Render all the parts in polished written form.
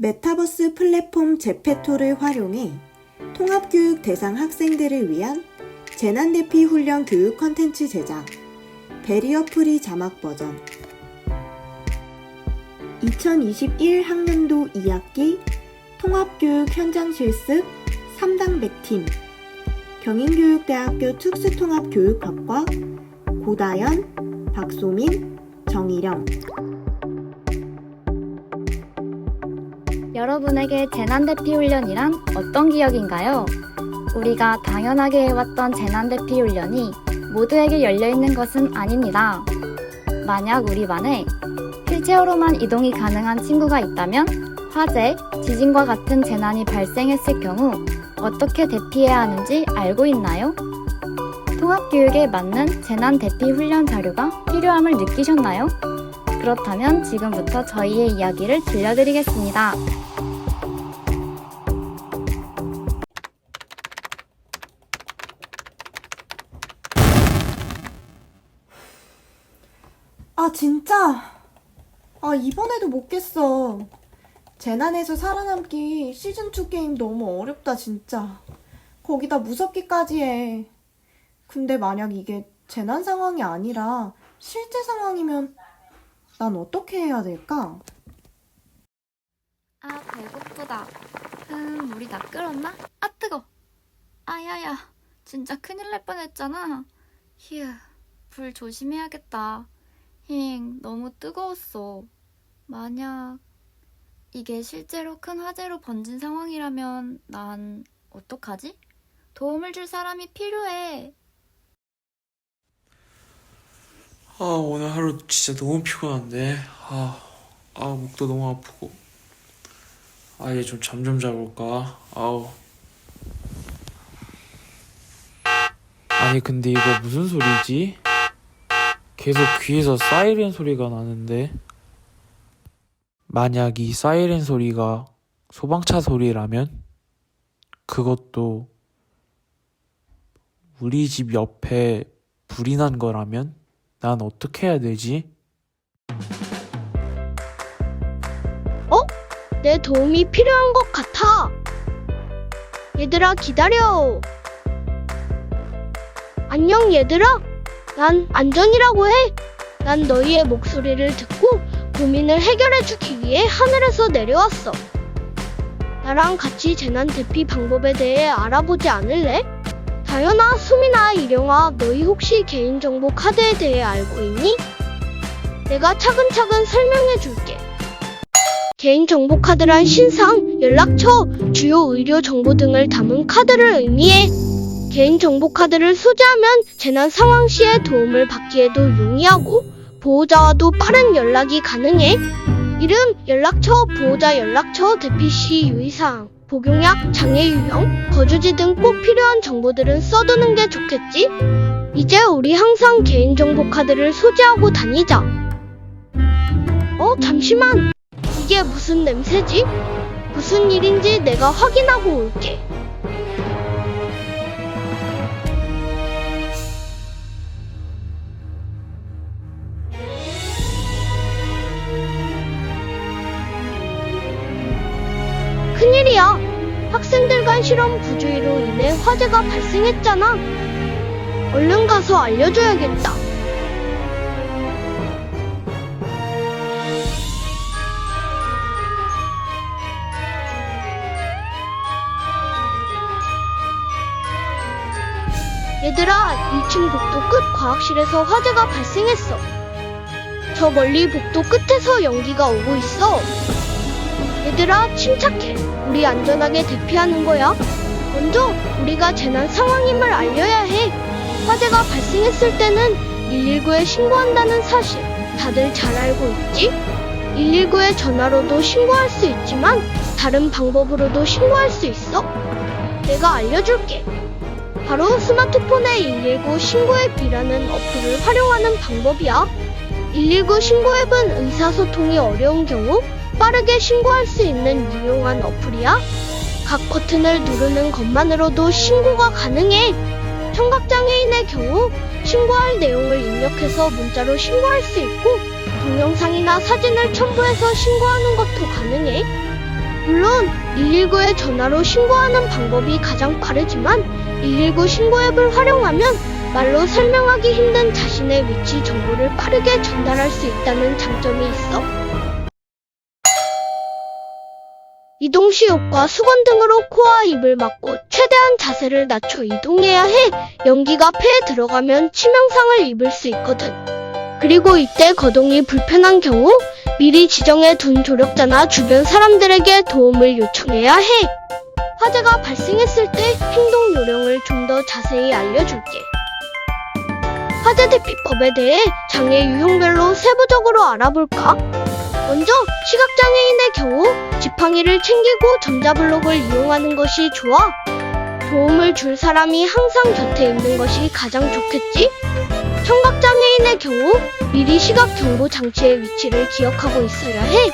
메타버스 플랫폼 제페토를 활용해 통합교육 대상 학생들을 위한 재난대피 훈련 교육 컨텐츠 제작, 베리어 프리 자막 버전. 2021 학년도 2학기 통합교육 현장 실습 3당 100팀, 경인교육대학교 특수통합교육학과 고다연, 박소민, 정희령. 여러분에게 재난대피 훈련이란 어떤 기억인가요? 우리가 당연하게 해왔던 재난대피 훈련이 모두에게 열려있는 것은 아닙니다. 만약 우리 반에 휠체어로만 이동이 가능한 친구가 있다면 화재, 지진과 같은 재난이 발생했을 경우 어떻게 대피해야 하는지 알고 있나요? 통합교육에 맞는 재난대피 훈련 자료가 필요함을 느끼셨나요? 그렇다면 지금부터 저희의 이야기를 들려드리겠습니다. 진짜? 이번에도 못 깼어. 재난에서 살아남기 시즌2 게임 너무 어렵다, 진짜. 거기다 무섭기까지 해. 근데 만약 이게 재난 상황이 아니라 실제 상황이면 난 어떻게 해야 될까? 배고프다. 물이 다 끓었나? 뜨거! 야야, 진짜 큰일 날 뻔했잖아. 휴, 불 조심해야겠다. 너무 뜨거웠어. 만약 이게 실제로 큰 화재로 번진 상황이라면 난 어떡하지? 도움을 줄 사람이 필요해. 오늘 하루 진짜 너무 피곤한데. 목도 너무 아프고. 이제 좀 잠 좀 자볼까? 아니, 근데 이거 무슨 소리지? 계속 귀에서 사이렌 소리가 나는데. 만약 이 사이렌 소리가 소방차 소리라면 그것도 우리 집 옆에 불이 난 거라면 난 어떻게 해야 되지? 내 도움이 필요한 것 같아. 얘들아, 기다려. 안녕, 얘들아. 난 안전이라고 해. 난 너희의 목소리를 듣고 고민을 해결해주기 위해 하늘에서 내려왔어. 나랑 같이 재난 대피 방법에 대해 알아보지 않을래? 다현아, 수민아, 일영아, 너희 혹시 개인정보 카드에 대해 알고 있니? 내가 차근차근 설명해줄게. 개인정보 카드란 신상, 연락처, 주요 의료 정보 등을 담은 카드를 의미해. 개인정보 카드를 소지하면 재난 상황 시에 도움을 받기에도 용이하고 보호자와도 빠른 연락이 가능해. 이름, 연락처, 보호자 연락처, 대피 시 유의사항, 복용약, 장애 유형, 거주지 등 꼭 필요한 정보들은 써두는 게 좋겠지? 이제 우리 항상 개인정보 카드를 소지하고 다니자. 잠시만. 이게 무슨 냄새지? 무슨 일인지 내가 확인하고 올게. 큰일이야. 학생들 간 실험 부주의로 인해 화재가 발생했잖아. 얼른 가서 알려줘야겠다. 얘들아, 1층 복도 끝 과학실에서 화재가 발생했어. 저 멀리 복도 끝에서 연기가 오고 있어. 얘들아, 침착해. 우리 안전하게 대피하는 거야. 먼저 우리가 재난 상황임을 알려야 해. 화재가 발생했을 때는 119에 신고한다는 사실 다들 잘 알고 있지? 119에 전화로도 신고할 수 있지만 다른 방법으로도 신고할 수 있어. 내가 알려줄게. 바로 스마트폰에 119 신고 앱이라는 어플을 활용하는 방법이야. 119 신고 앱은 의사소통이 어려운 경우 빠르게 신고할 수 있는 유용한 어플이야. 각 버튼을 누르는 것만으로도 신고가 가능해. 청각장애인의 경우 신고할 내용을 입력해서 문자로 신고할 수 있고 동영상이나 사진을 첨부해서 신고하는 것도 가능해. 119에 전화로 신고하는 방법이 가장 빠르지만 119 신고 앱을 활용하면 말로 설명하기 힘든 자신의 위치 정보를 빠르게 전달할 수 있다는 장점이 있어. 이동 시옷과 수건 등으로 코와 입을 막고 최대한 자세를 낮춰 이동해야 해. 연기가 폐에 들어가면 치명상을 입을 수 있거든. 그리고 이때 거동이 불편한 경우 미리 지정해 둔 조력자나 주변 사람들에게 도움을 요청해야 해. 화재가 발생했을 때 행동 요령을 좀 더 자세히 알려줄게. 화재 대피법에 대해 장애 유형별로 세부적으로 알아볼까? 먼저 시각장애인의 경우 지팡이를 챙기고 전자블록을 이용하는 것이 좋아. 도움을 줄 사람이 항상 곁에 있는 것이 가장 좋겠지? 청각장애인의 경우 미리 시각경보 장치의 위치를 기억하고 있어야 해.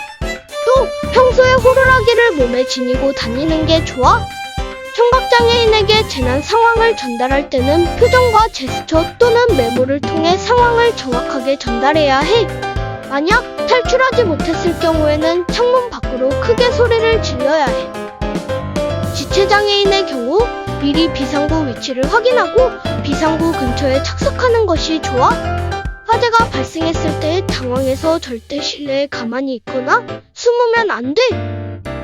또 평소에 호루라기를 몸에 지니고 다니는 게 좋아. 청각장애인에게 재난 상황을 전달할 때는 표정과 제스처 또는 메모를 통해 상황을 정확하게 전달해야 해. 만약 탈출하지 못했을 경우에는 창문 밖으로 크게 소리를 질러야 해. 지체장애인의 경우 미리 비상구 위치를 확인하고 비상구 근처에 착석하는 것이 좋아. 화재가 발생했을 때 당황해서 절대 실내에 가만히 있거나 숨으면 안 돼.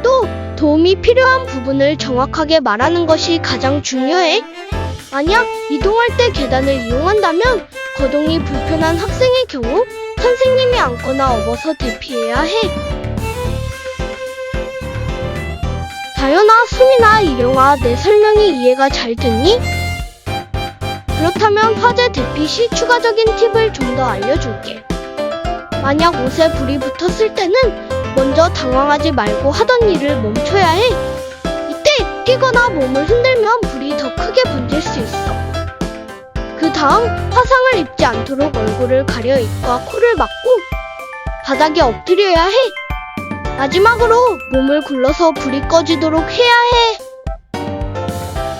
또 도움이 필요한 부분을 정확하게 말하는 것이 가장 중요해. 만약 이동할 때 계단을 이용한다면 거동이 불편한 학생의 경우 선생님이 앉거나 업어서 대피해야 해. 다현아, 수민아, 이령아, 내 설명이 이해가 잘 됐니? 그렇다면 화재 대피 시 추가적인 팁을 좀 더 알려줄게. 만약 옷에 불이 붙었을 때는 먼저 당황하지 말고 하던 일을 멈춰야 해. 이때 뛰거나 몸을 흔들면 불이 더 크게 번질 수 있어. 그 다음 화상을 입지 않도록 얼굴을 가려 입과 코를 막고 바닥에 엎드려야 해. 마지막으로 몸을 굴러서 불이 꺼지도록 해야 해.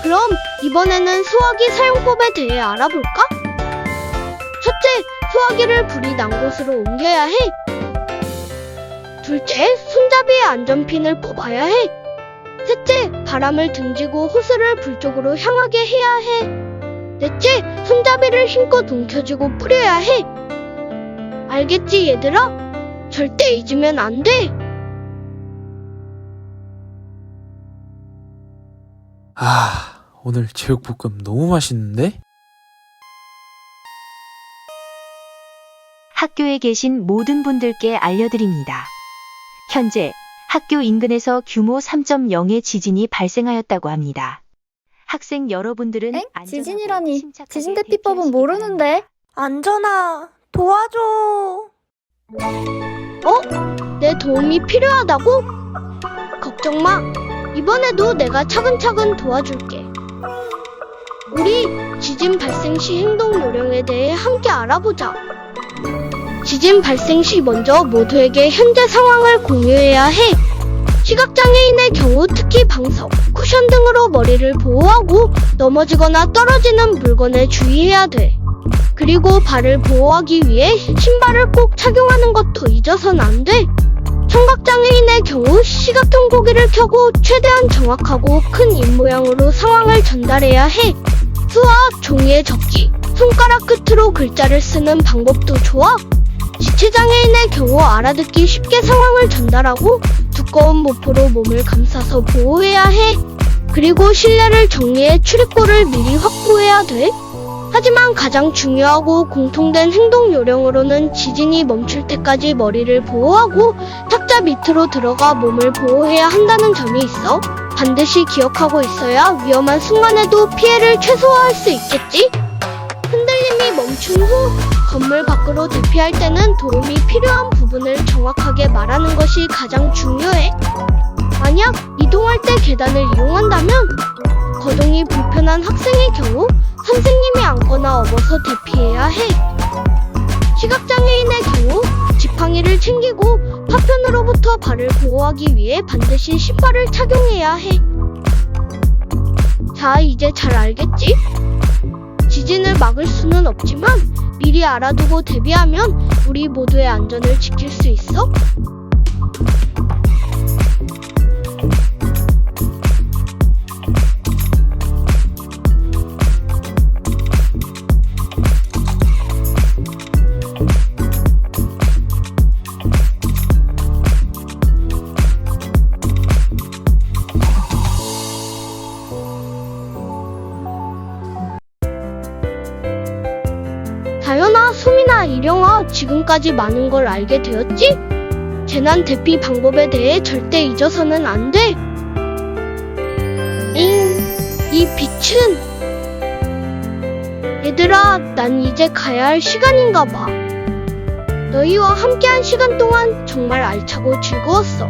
그럼 이번에는 소화기 사용법에 대해 알아볼까? 첫째, 소화기를 불이 난 곳으로 옮겨야 해. 둘째, 손잡이의 안전핀을 뽑아야 해. 셋째, 바람을 등지고 호스를 불 쪽으로 향하게 해야 해. 넷째, 손잡이를 힘껏 움켜쥐고 뿌려야 해. 알겠지, 얘들아? 절대 잊으면 안 돼. 오늘 제육볶음 너무 맛있는데? 학교에 계신 모든 분들께 알려드립니다. 현재 학교 인근에서 규모 3.0의 지진이 발생하였다고 합니다. 학생 여러분들은 엥? 안전하고 지진이라니. 침착하게 지진 대피법은 대피하시기 모르는데. 바랍니다. 안전아, 도와줘. 내 도움이 필요하다고? 걱정 마. 이번에도 내가 차근차근 도와줄게. 우리 지진 발생 시 행동 요령에 대해 함께 알아보자. 지진 발생 시 먼저 모두에게 현재 상황을 공유해야 해. 시각장애인의 경우 특히 방석, 쿠션 등으로 머리를 보호하고 넘어지거나 떨어지는 물건에 주의해야 돼. 그리고 발을 보호하기 위해 신발을 꼭 착용하는 것도 잊어선 안 돼. 청각장애인의 경우 시각 경보기를 켜고 최대한 정확하고 큰 입모양으로 상황을 전달해야 해. 수와 종이에 적기, 손가락 끝으로 글자를 쓰는 방법도 좋아. 지체장애인의 경우 알아듣기 쉽게 상황을 전달하고 두꺼운 모포로 몸을 감싸서 보호해야 해. 그리고 실내를 정리해 출입구를 미리 확보해야 돼. 하지만 가장 중요하고 공통된 행동 요령으로는 지진이 멈출 때까지 머리를 보호하고 탁자 밑으로 들어가 몸을 보호해야 한다는 점이 있어. 반드시 기억하고 있어야 위험한 순간에도 피해를 최소화할 수 있겠지? 흔들림이 멈춘 후 건물 밖으로 대피할 때는 도움이 필요한 부분을 정확하게 말하는 것이 가장 중요해. 만약 이동할 때 계단을 이용한다면 거동이 불편한 학생의 경우 선생님이 앉거나 업어서 대피해야 해. 시각장애인의 경우 지팡이를 챙기고 파편으로부터 발을 보호하기 위해 반드시 신발을 착용해야 해. 자, 이제 잘 알겠지? 지진을 막을 수는 없지만 미리 알아두고 대비하면 우리 모두의 안전을 지킬 수 있어. 지금까지 많은 걸 알게 되었지? 재난 대피 방법에 대해 절대 잊어서는 안 돼. 이 빛은? 얘들아, 난 이제 가야 할 시간인가 봐. 너희와 함께한 시간 동안 정말 알차고 즐거웠어.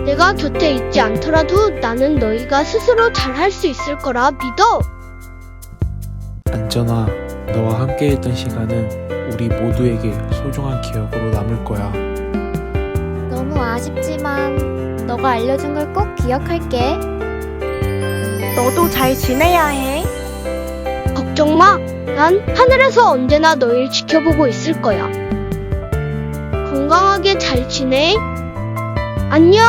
내가 곁에 있지 않더라도 나는 너희가 스스로 잘할 수 있을 거라 믿어. 안전아, 너와 함께했던 시간은 우리 모두에게 소중한 기억으로 남을 거야. 너무 아쉽지만 너가 알려준 걸 꼭 기억할게. 너도 잘 지내야 해. 걱정 마. 난 하늘에서 언제나 너희를 지켜보고 있을 거야. 건강하게 잘 지내. 안녕.